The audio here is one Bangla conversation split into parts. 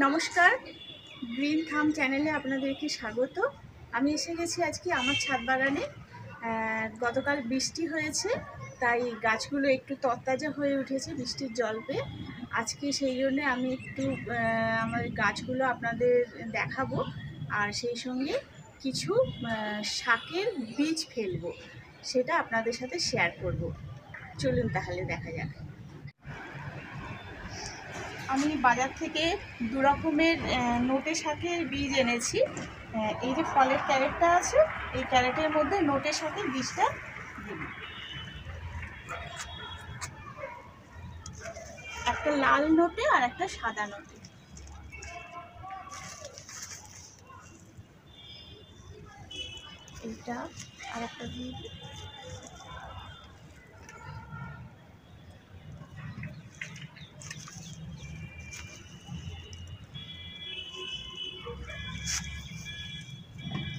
নমস্কার, গ্রিন থাম চ্যানেলে আপনাদেরকে স্বাগত। আমি এসে গেছি আজকে আমার ছাদ বাগানে। গতকাল বৃষ্টি হয়েছে, তাই গাছগুলো একটু তরতাজা হয়ে উঠেছে বৃষ্টির জল পেয়ে। আজকে সেই জন্যে আমি একটু আমার গাছগুলো আপনাদের দেখাবো, আর সেই সঙ্গে কিছু শাকের বীজ ফেলবো, সেটা আপনাদের সাথে শেয়ার করব। চলুন তাহলে দেখা যাক। আমি বাজার থেকে দু রকমের নোটে শাকের বীজ এনেছি। এই যে ফলের ক্যারেটটা আছে, এই ক্যারেটের মধ্যে নোটে শাকের বীজটা দিই। একটা লাল নোটে আর একটা সাদা নোটে। এইটা আর একটা দিয়ে দিই।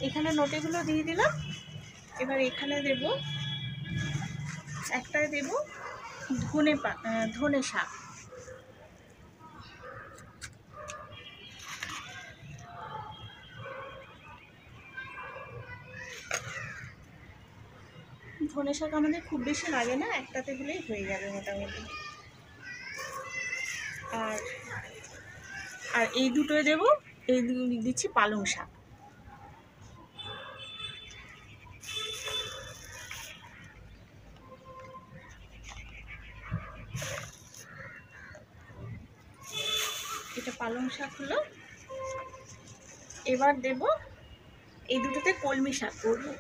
এখানে নোটেগুলো দিয়ে দিলাম। এবার এখানে দেব, একটায় দেব ধনে শাক। ধনে শাক আমাদের খুব বেশি লাগে না, একটাতে দিলেই হয়ে যাবে মোটামুটি। আর এই দুটোয় দেব, এই দিচ্ছি পালং শাক। এটা পালং শাক হলো। এবার দেব, এই দুটোতে কলমি শাক করবো।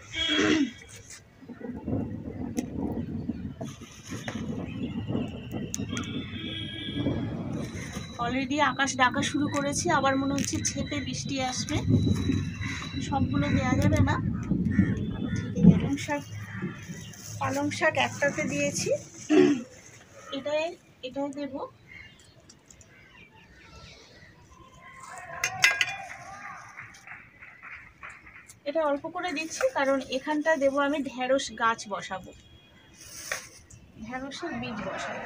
অলরেডি আকাশ ডাকা শুরু করেছে, আবার মনে হচ্ছে ছেপে বৃষ্টি আসবে। সবগুলো দেওয়া যাবে না। পালং শাক একটাতে দিয়েছি, এটাই দেব। এটা অল্প করে দিচ্ছি, কারণ এখানটা দেব আমি ঢেঁড়স গাছ বসাবো, ঢেঁড়সের বীজ বসাবো।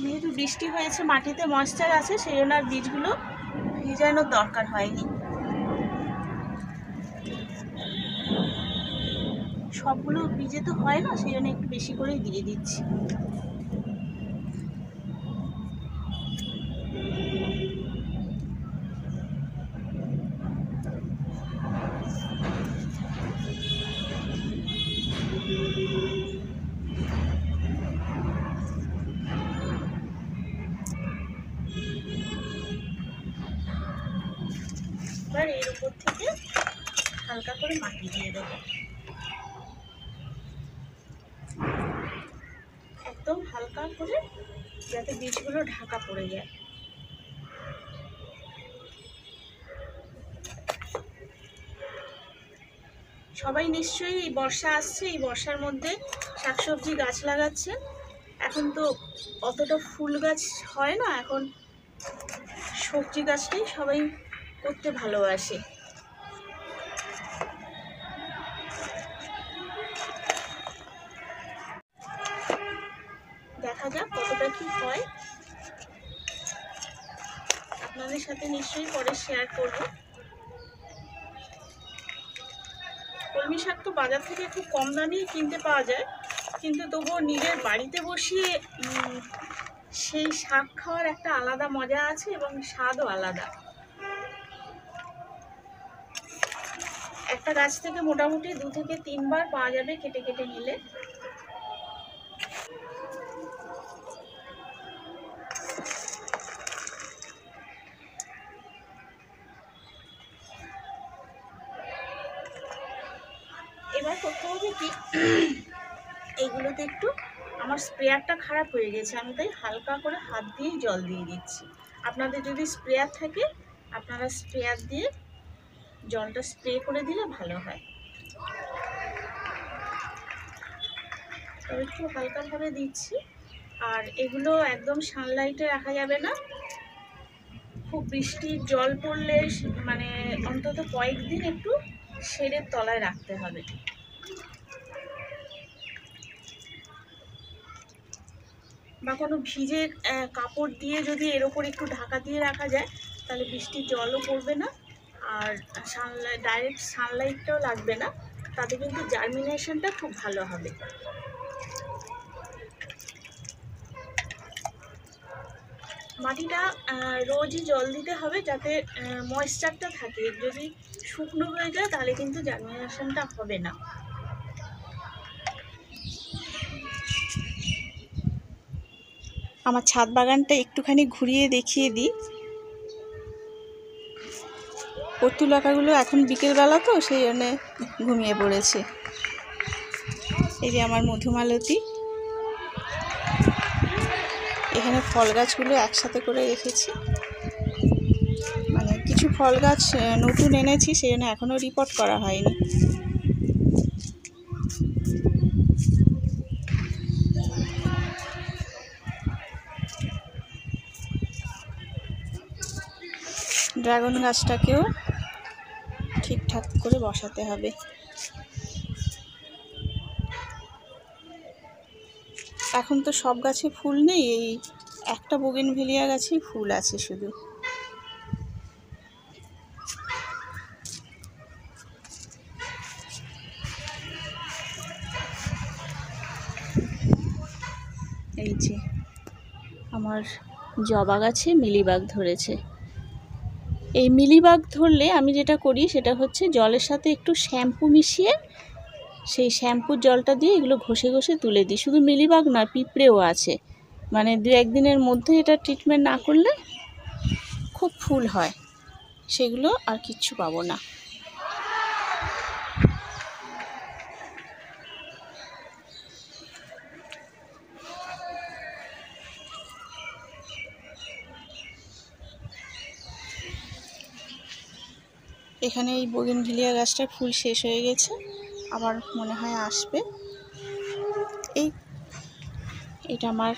যেহেতু বৃষ্টি হয়েছে, মাটিতে ময়েশ্চার আছে, সেই জন্য আর বীজগুলো ভিজানোর দরকার হয়নি। সবগুলো বীজে তো হয় না, সেই জন্য একটু বেশি করেই দিয়ে দিচ্ছি। এবার এর উপর থেকে হালকা করে মাটি দিয়ে দেবো, একদম হালকা করে, যাতে বীজগুলো ঢাকা পড়ে যায়। সবাই নিশ্চয়ই এই বর্ষা আসছে, এই বর্ষার মধ্যে শাকসবজি গাছ লাগাচ্ছে। এখন তো অতটা ফুল গাছ হয় না, এখন সবজি গাছটাই সবাই করতে ভালোবাসে। দেখা যাক কতটা কি হয়, আপনাদের সাথে নিশ্চয়ই পরে শেয়ার করব। কলমি শাক তো বাজার থেকে খুব কম দামেই কিনতে পাওয়া যায়, কিন্তু তবুও নিজের বাড়িতে বসিয়ে সেই শাক খাওয়ার একটা আলাদা মজা আছে এবং স্বাদও আলাদা। একটা গাছ থেকে মোটামুটি 2 থেকে 3 বার পাওয়া যাবে কেটে কেটে নিলে। এবার করতে হবে কি, এইগুলোতে একটু, আমার স্প্রেয়ারটা খারাপ হয়ে গেছে, আমি তাই হালকা করে হাত দিয়েই জল দিয়ে দিচ্ছি। আপনাদের যদি স্প্রেয়ার থাকে, আপনারা স্প্রেয়ার দিয়ে জলটা স্প্রে করে দিলে ভালো হয়। তবে একটু হালকাভাবে দিচ্ছি। আর এগুলো একদম সানলাইটে রাখা যাবে না, খুব বৃষ্টির জল পড়লে মানে অন্তত কয়েকদিন একটু শেডের তলায় রাখতে হবে। বা কোনো ভিজে কাপড় দিয়ে যদি এর ওপর একটু ঢাকা দিয়ে রাখা যায় তাহলে বৃষ্টির জলও পড়বে না আর ডাইরেক্ট সানলাইটটাও লাগবে না, তাতে কিন্তু জার্মিনেশনটা খুব ভালো হবে। মাটিটা রোজই জল দিতে হবে যাতে ময়েশ্চারটা থাকে, যদি শুকনো হয়ে যায় তাহলে কিন্তু জার্মিনেশনটা হবে না। আমার ছাদ বাগানটা একটুখানি ঘুরিয়ে দেখিয়ে দিই। পর্তুলাকাগুলো এখন বিকেলবেলা তো সেই জন্য ঘুমিয়ে পড়েছে। এই যে আমার মধুমালতী, এখানে ফল গাছগুলো একসাথে করে রেখেছি, মানে কিছু ফল গাছ নতুন এনেছি সেই জন্য এখনও রিপোর্ট করা হয়নি। ড্রাগন গাছটাকেও ঠিকঠাক করে বসাতে হবে। এখন তো সব গাছে ফুল নেই, এই একটা বোগেনভেলিয়া গাছেই ফুল আছে শুধু। এই যে আমার জবা গাছে মিলিবাগ ধরেছে। এই মিলিবাগ ধরলে আমি যেটা করি সেটা হচ্ছে জলের সাথে একটু শ্যাম্পু মিশিয়ে সেই শ্যাম্পুর জলটা দিয়ে এগুলো ঘষে ঘষে তুলে দিই। শুধু মিলিবাগ না, পিঁপড়েও আছে, মানে 2-1 দিনের মধ্যে এটা ট্রিটমেন্ট না করলে খুব ফুল হয়, সেগুলো আর কিচ্ছু পাবো না। এখানে এই বোগেনভিলিয়া গাছটার ফুল শেষ হয়ে গেছে, আবার মনে হয় আসবে। এটা আমার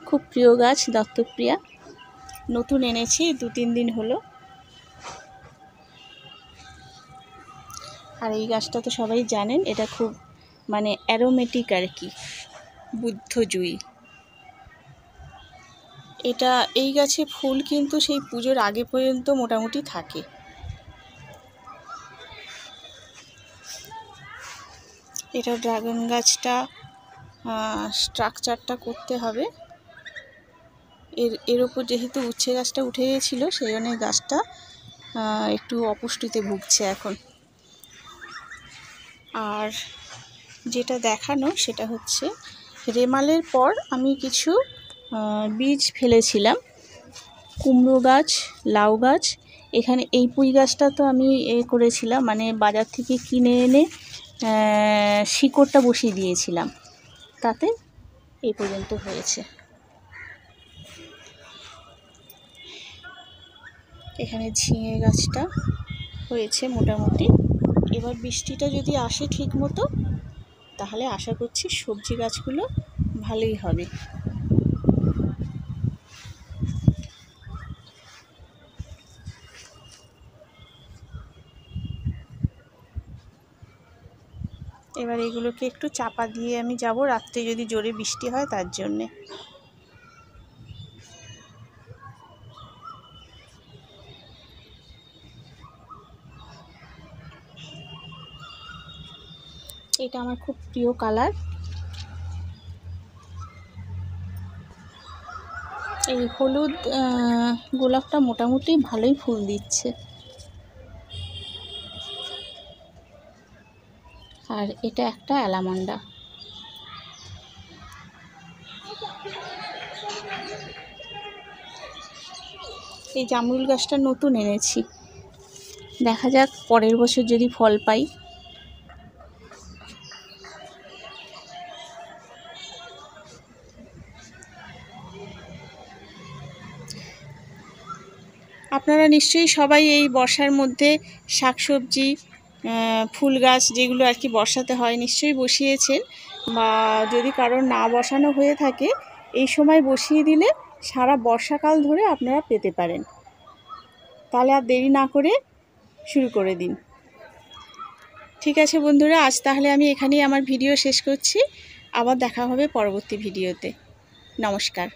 খুব প্রিয় গাছ দত্তপ্রিয়া, নতুন এনেছি 2-3 দিন হলো। আর এই গাছটা তো সবাই জানেন, এটা খুব মানে অ্যারোমেটিক আর কি, বুদ্ধজুঁই। এটা এই গাছে ফুল কিন্তু সেই পুজোর আগে পর্যন্ত মোটামুটি থাকে। এটা ড্রাগন গাছটা স্ট্রাকচারটা করতে হবে, এর ওপর যেহেতু উচ্ছে গাছটা উঠে গেছিল সেই জন্য গাছটা একটু অপুষ্টিতে ভুগছে এখন। আর যেটা দেখানো সেটা হচ্ছে রেমালের পর আমি কিছু বীজ ফেলেছিলাম, কুমড়ো গাছ, লাউ গাছ। এখানে এই পুঁই গাছটা তো আমি করেছিলাম, মানে বাজার থেকে কিনে এনে শিকড়টা বসিয়ে দিয়েছিলাম, তাতে এই পর্যন্ত হয়েছে। এখানে ঝিঙে গাছটা হয়েছে মোটামুটি। এবার বৃষ্টিটা যদি আসে ঠিক মতো তাহলে আশা করছি সবজি গাছগুলো ভালোই হবে। এবার এগুলোকে একটু চাপা দিয়ে আমি যাব, রাত্রে যদি জোরে বৃষ্টি হয় তার জন্যে। এটা আমার খুব প্রিয় কালার। এই হলুদ গোলাপটা মোটামুটি ভালোই ফুল দিচ্ছে। আর এটা একটা অ্যালামান্ডা। এই জামরুল গাছটা নতুন এনেছি, দেখা যাক পরের বছর যদি ফল পাই। আপনারা নিশ্চয়ই সবাই এই বর্ষার মধ্যে শাকসবজি, ফুল গাছ যেগুলো আর কি বসাতে হয় নিশ্চয়ই বসিয়েছেন, বা যদি কারোর না বসানো হয়ে থাকে এই সময় বসিয়ে দিলে সারা বর্ষাকাল ধরে আপনারা পেতে পারেন। তাহলে আর দেরি না করে শুরু করে দিন। ঠিক আছে বন্ধুরা, আজ তাহলে আমি এখানেই আমার ভিডিও শেষ করছি, আবার দেখা হবে পরবর্তী ভিডিওতে। নমস্কার।